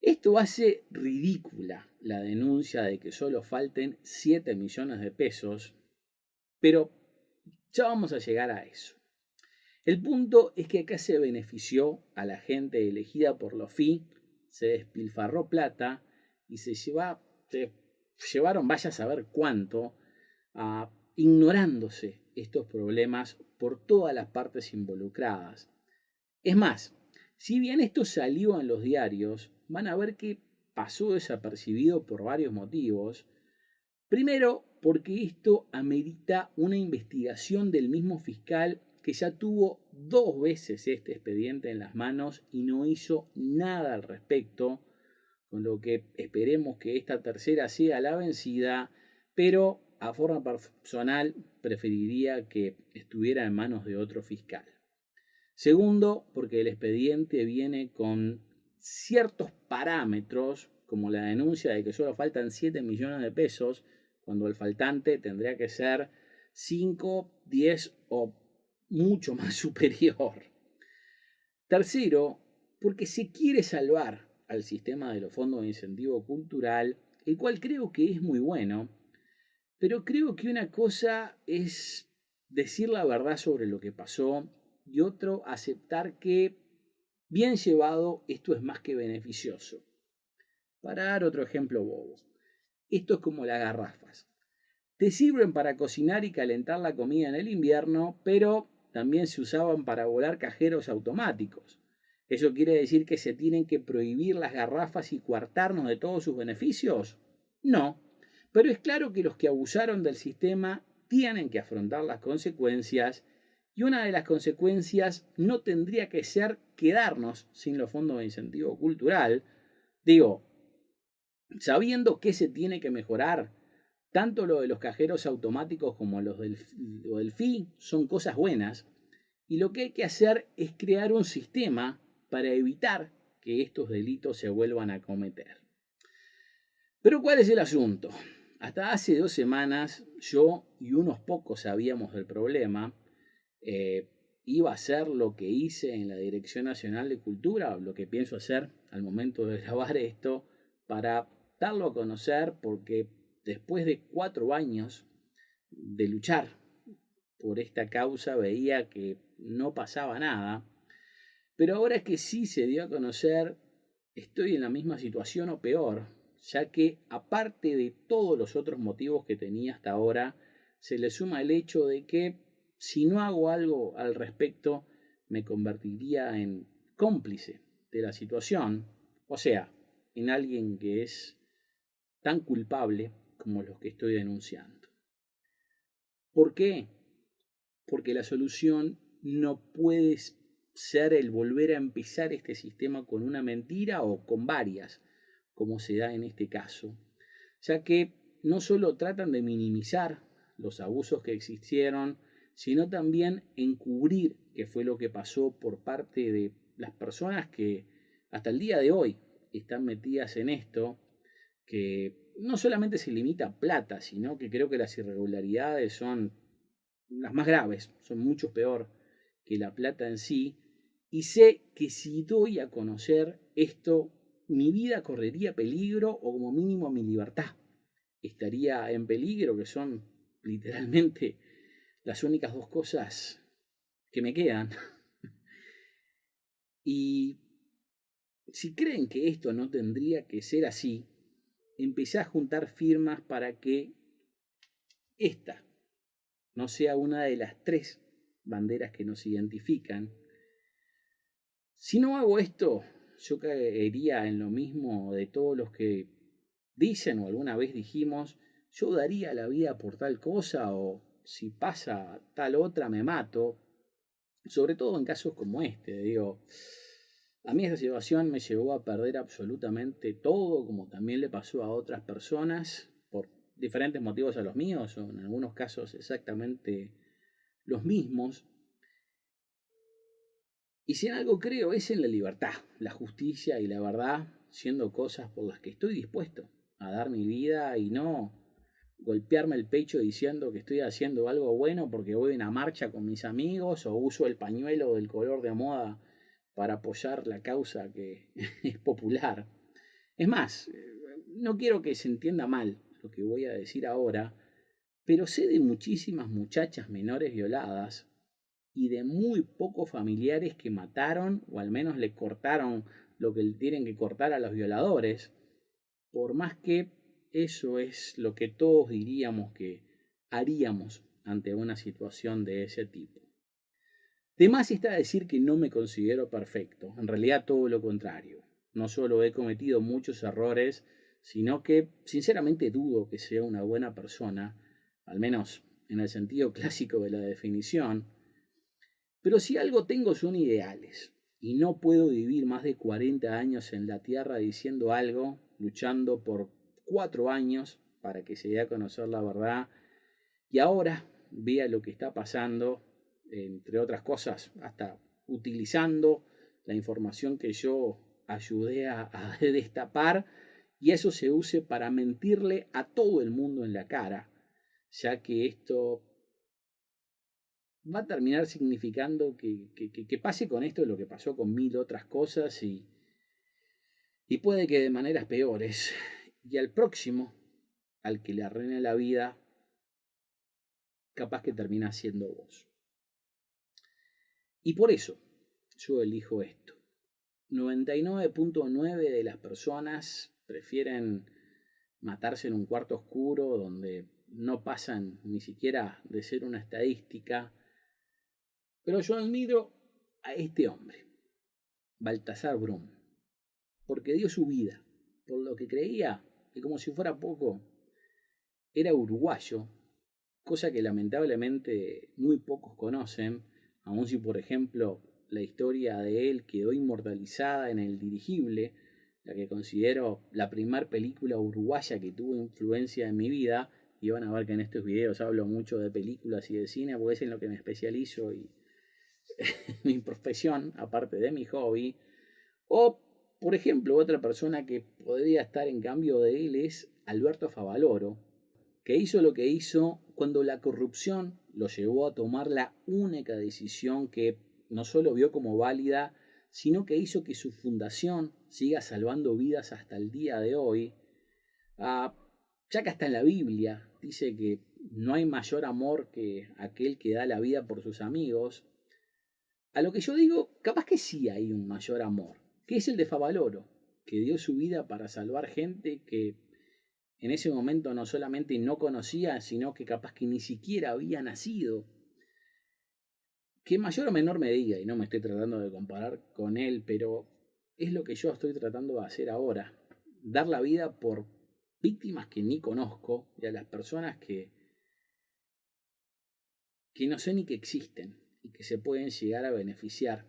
Esto hace ridícula la denuncia de que solo falten 7 millones de pesos, pero ya vamos a llegar a eso. El punto es que acá se benefició a la gente elegida por los FI, se despilfarró plata y se llevaron, vaya a saber cuánto, ignorándose estos problemas por todas las partes involucradas. Es más, si bien esto salió en los diarios, van a ver que pasó desapercibido por varios motivos. Primero, porque esto amerita una investigación del mismo fiscal que ya tuvo 2 veces este expediente en las manos y no hizo nada al respecto, con lo que esperemos que esta tercera sea la vencida, pero a forma personal preferiría que estuviera en manos de otro fiscal. Segundo, porque el expediente viene con ciertos parámetros, como la denuncia de que solo faltan 7 millones de pesos, cuando el faltante tendría que ser 5, 10 o mucho más superior. Tercero, porque se quiere salvar al sistema de los fondos de incentivo cultural, el cual creo que es muy bueno, pero creo que una cosa es decir la verdad sobre lo que pasó y otro aceptar que, bien llevado, esto es más que beneficioso. Para dar otro ejemplo bobo, esto es como las garrafas. Te sirven para cocinar y calentar la comida en el invierno, pero también se usaban para volar cajeros automáticos. ¿Eso quiere decir que se tienen que prohibir las garrafas y coartarnos de todos sus beneficios? No, pero es claro que los que abusaron del sistema tienen que afrontar las consecuencias y una de las consecuencias no tendría que ser quedarnos sin los fondos de incentivo cultural. Digo, sabiendo que se tiene que mejorar, tanto lo de los cajeros automáticos como lo del FI son cosas buenas, y lo que hay que hacer es crear un sistema para evitar que estos delitos se vuelvan a cometer. Pero ¿cuál es el asunto? Hasta hace 2 semanas yo y unos pocos sabíamos del problema. Iba a hacer lo que hice en la Dirección Nacional de Cultura, lo que pienso hacer al momento de grabar esto, para darlo a conocer, porque después de 4 años de luchar por esta causa veía que no pasaba nada. Pero ahora que sí se dio a conocer, estoy en la misma situación o peor, ya que aparte de todos los otros motivos que tenía hasta ahora, se le suma el hecho de que si no hago algo al respecto, me convertiría en cómplice de la situación, o sea, en alguien que es tan culpable como los que estoy denunciando. ¿Por qué? Porque la solución no puede ser el volver a empezar este sistema con una mentira o con varias, como se da en este caso, ya que no solo tratan de minimizar los abusos que existieron, sino también encubrir qué fue lo que pasó por parte de las personas que hasta el día de hoy están metidas en esto, que no solamente se limita a plata, sino que creo que las irregularidades son las más graves, son mucho peor que la plata en sí, y sé que si doy a conocer esto, mi vida correría peligro o como mínimo mi libertad estaría en peligro, que son literalmente las únicas dos cosas que me quedan. Y si creen que esto no tendría que ser así, empecé a juntar firmas para que esta no sea una de las tres banderas que nos identifican. Si no hago esto, yo caería en lo mismo de todos los que dicen o alguna vez dijimos, yo daría la vida por tal cosa o si pasa tal otra me mato, sobre todo en casos como este. Digo, a mí esta situación me llevó a perder absolutamente todo, como también le pasó a otras personas, por diferentes motivos a los míos, o en algunos casos exactamente los mismos. Y si en algo creo es en la libertad, la justicia y la verdad, siendo cosas por las que estoy dispuesto a dar mi vida y no golpearme el pecho diciendo que estoy haciendo algo bueno porque voy a una marcha con mis amigos o uso el pañuelo del color de moda para apoyar la causa que es popular. Es más, no quiero que se entienda mal lo que voy a decir ahora, pero sé de muchísimas muchachas menores violadas y de muy pocos familiares que mataron o al menos le cortaron lo que le tienen que cortar a los violadores, por más que eso es lo que todos diríamos que haríamos ante una situación de ese tipo. De más está decir que no me considero perfecto, en realidad todo lo contrario. No solo he cometido muchos errores, sino que sinceramente dudo que sea una buena persona, al menos en el sentido clásico de la definición, pero si algo tengo son ideales, y no puedo vivir más de 40 años en la Tierra diciendo algo, luchando por 4 años para que se dé a conocer la verdad, y ahora vea lo que está pasando, entre otras cosas, hasta utilizando la información que yo ayudé a destapar, y eso se use para mentirle a todo el mundo en la cara, ya que esto va a terminar significando que pase con esto lo que pasó con mil otras cosas y puede que de maneras peores. Y al próximo, al que le arruine la vida, capaz que termina siendo vos. Y por eso yo elijo esto. 99.9 de las personas prefieren matarse en un cuarto oscuro donde no pasan ni siquiera de ser una estadística. Pero yo admiro a este hombre, Baltasar Brum, porque dio su vida, por lo que creía que como si fuera poco, era uruguayo, cosa que lamentablemente muy pocos conocen, aun si por ejemplo la historia de él quedó inmortalizada en El Dirigible, la que considero la primera película uruguaya que tuvo influencia en mi vida, y van a ver que en estos videos hablo mucho de películas y de cine porque es en lo que me especializo y mi profesión, aparte de mi hobby. O, por ejemplo, otra persona que podría estar en cambio de él es Alberto Favaloro, que hizo lo que hizo cuando la corrupción lo llevó a tomar la única decisión que no solo vio como válida, sino que hizo que su fundación siga salvando vidas hasta el día de hoy. Ah, ya que hasta en la Biblia dice que no hay mayor amor que aquel que da la vida por sus amigos. A lo que yo digo, capaz que sí hay un mayor amor, que es el de Favaloro, que dio su vida para salvar gente que en ese momento no solamente no conocía, sino que capaz que ni siquiera había nacido. Que en mayor o menor medida, y no me estoy tratando de comparar con él, pero es lo que yo estoy tratando de hacer ahora. Dar la vida por víctimas que ni conozco y a las personas que no sé ni que existen y que se pueden llegar a beneficiar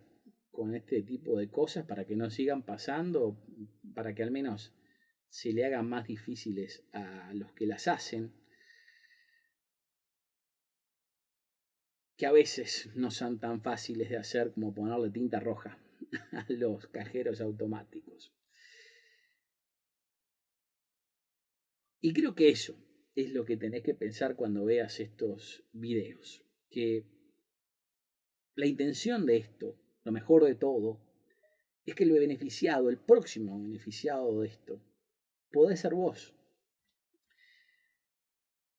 con este tipo de cosas para que no sigan pasando, para que al menos se le hagan más difíciles a los que las hacen, que a veces no son tan fáciles de hacer como ponerle tinta roja a los cajeros automáticos. Y creo que eso es lo que tenés que pensar cuando veas estos videos, que la intención de esto, lo mejor de todo, es que el beneficiado, el próximo beneficiado de esto, podés ser vos.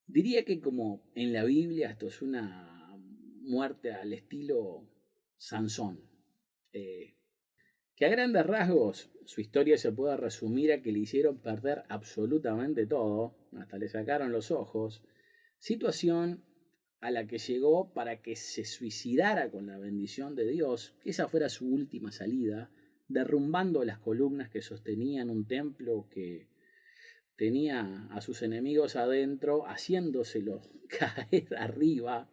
Diría que como en la Biblia esto es una muerte al estilo Sansón, eh, que a grandes rasgos su historia se puede resumir a que le hicieron perder absolutamente todo, hasta le sacaron los ojos, situación a la que llegó para que se suicidara con la bendición de Dios, que esa fuera su última salida, derrumbando las columnas que sostenían un templo que tenía a sus enemigos adentro, haciéndoselos caer arriba,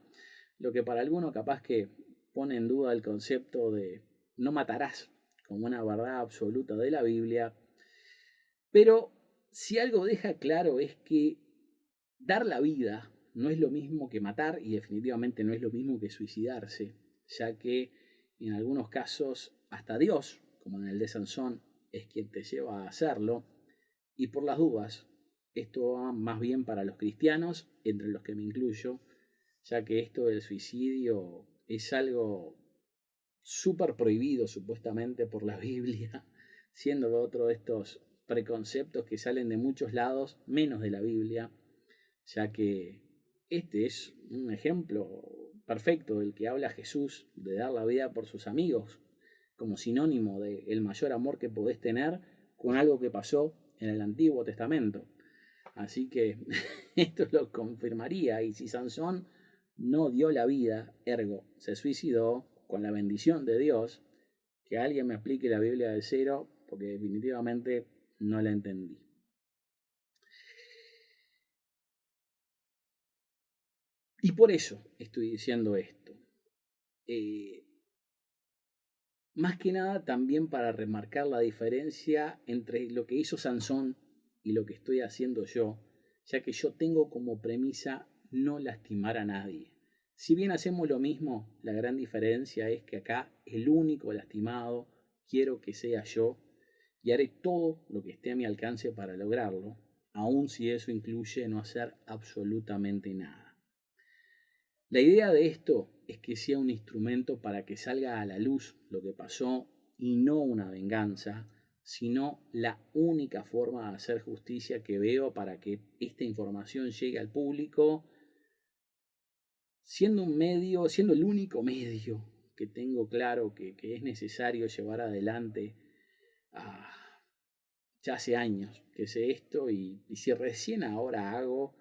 lo que para algunos capaz que pone en duda el concepto de no matarás como una verdad absoluta de la Biblia, pero si algo deja claro es que dar la vida no es lo mismo que matar y definitivamente no es lo mismo que suicidarse, ya que en algunos casos hasta Dios, como en el de Sansón, es quien te lleva a hacerlo. Y por las dudas, esto va más bien para los cristianos, entre los que me incluyo, ya que esto del suicidio es algo súper prohibido supuestamente por la Biblia, siendo otro de estos preconceptos que salen de muchos lados, menos de la Biblia, ya que este es un ejemplo perfecto del que habla Jesús, de dar la vida por sus amigos, como sinónimo de el mayor amor que podés tener con algo que pasó en el Antiguo Testamento. Así que esto lo confirmaría, y si Sansón no dio la vida, ergo se suicidó con la bendición de Dios, que alguien me explique la Biblia de cero, porque definitivamente no la entendí. Y por eso estoy diciendo esto. Eh, Más que nada también para remarcar la diferencia entre lo que hizo Sansón y lo que estoy haciendo yo, ya que yo tengo como premisa no lastimar a nadie. Si bien hacemos lo mismo, la gran diferencia es que acá el único lastimado quiero que sea yo y haré todo lo que esté a mi alcance para lograrlo, aun si eso incluye no hacer absolutamente nada. La idea de esto es que sea un instrumento para que salga a la luz lo que pasó y no una venganza, sino la única forma de hacer justicia que veo para que esta información llegue al público, siendo un medio, siendo el único medio que tengo claro que es necesario llevar adelante. Ah, ya hace años que sé esto y si recién ahora hago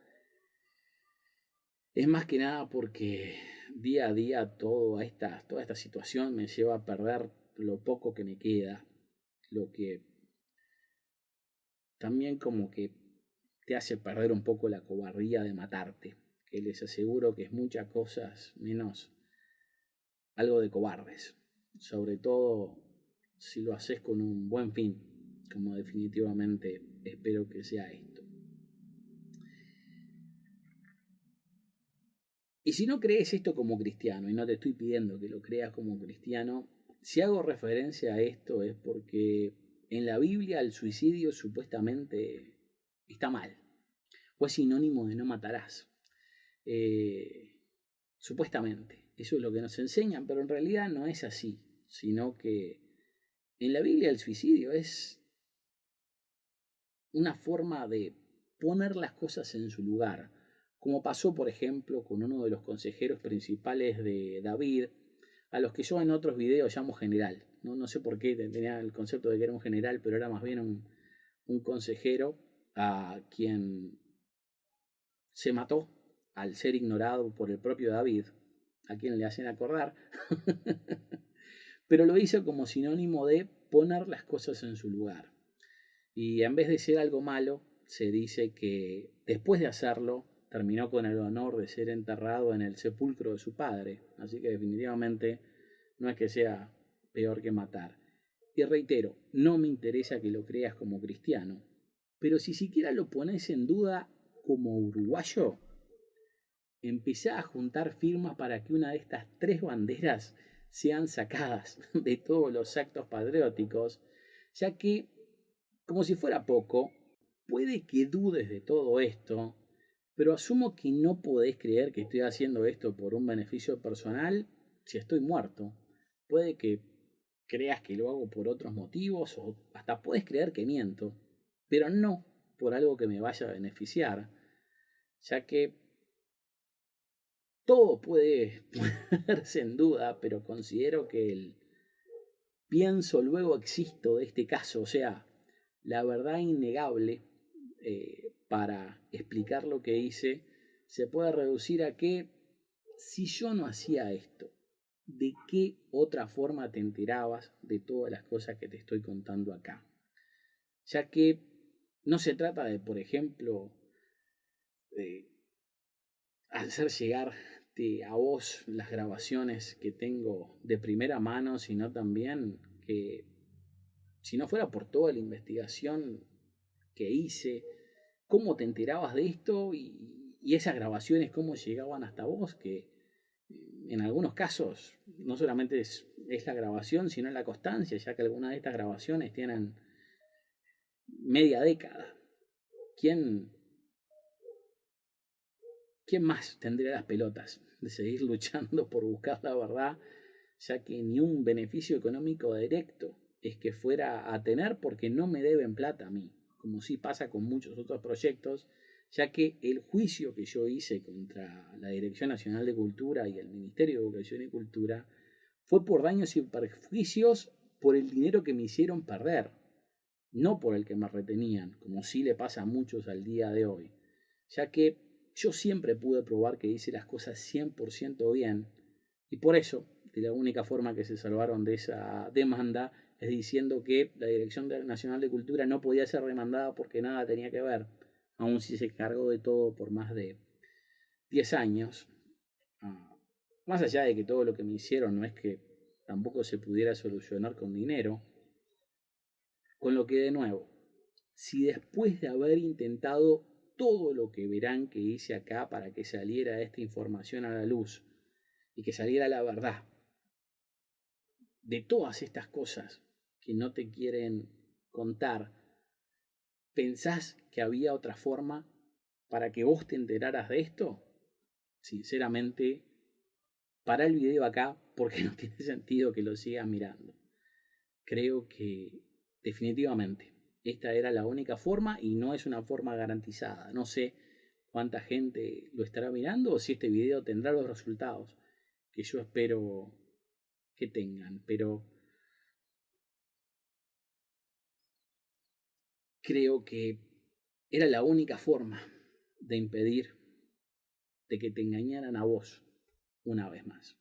es más que nada porque día a día toda esta situación me lleva a perder lo poco que me queda, lo que también como que te hace perder un poco la cobardía de matarte, que les aseguro que es muchas cosas menos algo de cobardes, sobre todo si lo haces con un buen fin, como definitivamente espero que sea esto. Y si no crees esto como cristiano, y no te estoy pidiendo que lo creas como cristiano, si hago referencia a esto es porque en la Biblia el suicidio supuestamente está mal, o es sinónimo de no matarás. Eh, Supuestamente, eso es lo que nos enseñan, pero en realidad no es así, sino que en la Biblia el suicidio es una forma de poner las cosas en su lugar, como pasó por ejemplo con uno de los consejeros principales de David, a los que yo en otros videos llamo general, no sé por qué tenía el concepto de que era un general, pero era más bien un consejero a quien se mató al ser ignorado por el propio David, a quien le hacen acordar, pero lo hizo como sinónimo de poner las cosas en su lugar. Y en vez de ser algo malo, se dice que después de hacerlo, terminó con el honor de ser enterrado en el sepulcro de su padre. Así que definitivamente no es que sea peor que matar. Y reitero, no me interesa que lo creas como cristiano, pero si siquiera lo pones en duda como uruguayo, empecé a juntar firmas para que una de estas tres banderas sean sacadas de todos los actos patrióticos, ya que, como si fuera poco, puede que dudes de todo esto, pero asumo que no podés creer que estoy haciendo esto por un beneficio personal si estoy muerto. Puede que creas que lo hago por otros motivos o hasta puedes creer que miento, pero no por algo que me vaya a beneficiar, ya que todo puede ponerse en duda, pero considero que el pienso luego existo de este caso, o sea, la verdad innegable para explicar lo que hice, se puede reducir a que si yo no hacía esto, ¿de qué otra forma te enterabas de todas las cosas que te estoy contando acá? Ya que no se trata de, por ejemplo, de hacer llegar a vos las grabaciones que tengo de primera mano, sino también que si no fuera por toda la investigación que hice, cómo te enterabas de esto y esas grabaciones, cómo llegaban hasta vos, que en algunos casos no solamente es la grabación, sino la constancia, ya que algunas de estas grabaciones tienen media década. ¿Quién, quién más tendría las pelotas de seguir luchando por buscar la verdad, ya que ni un beneficio económico directo es que fuera a tener porque no me deben plata a mí, como sí pasa con muchos otros proyectos, ya que el juicio que yo hice contra la Dirección Nacional de Cultura y el Ministerio de Educación y Cultura fue por daños y perjuicios por el dinero que me hicieron perder, no por el que me retenían, como sí le pasa a muchos al día de hoy, ya que yo siempre pude probar que hice las cosas 100% bien y por eso, de la única forma que se salvaron de esa demanda es diciendo que la Dirección Nacional de Cultura no podía ser demandada porque nada tenía que ver, aun si se cargó de todo por más de 10 años. Ah, más allá de que todo lo que me hicieron no es que tampoco se pudiera solucionar con dinero, con lo que de nuevo, si después de haber intentado todo lo que verán que hice acá para que saliera esta información a la luz y que saliera la verdad de todas estas cosas que no te quieren contar, ¿pensás que había otra forma para que vos te enteraras de esto? Sinceramente, para el video acá porque no tiene sentido que lo sigas mirando. Creo que definitivamente esta era la única forma y no es una forma garantizada. No sé cuánta gente lo estará mirando o si este video tendrá los resultados que yo espero que tengan, pero creo que era la única forma de impedir de que te engañaran a vos una vez más.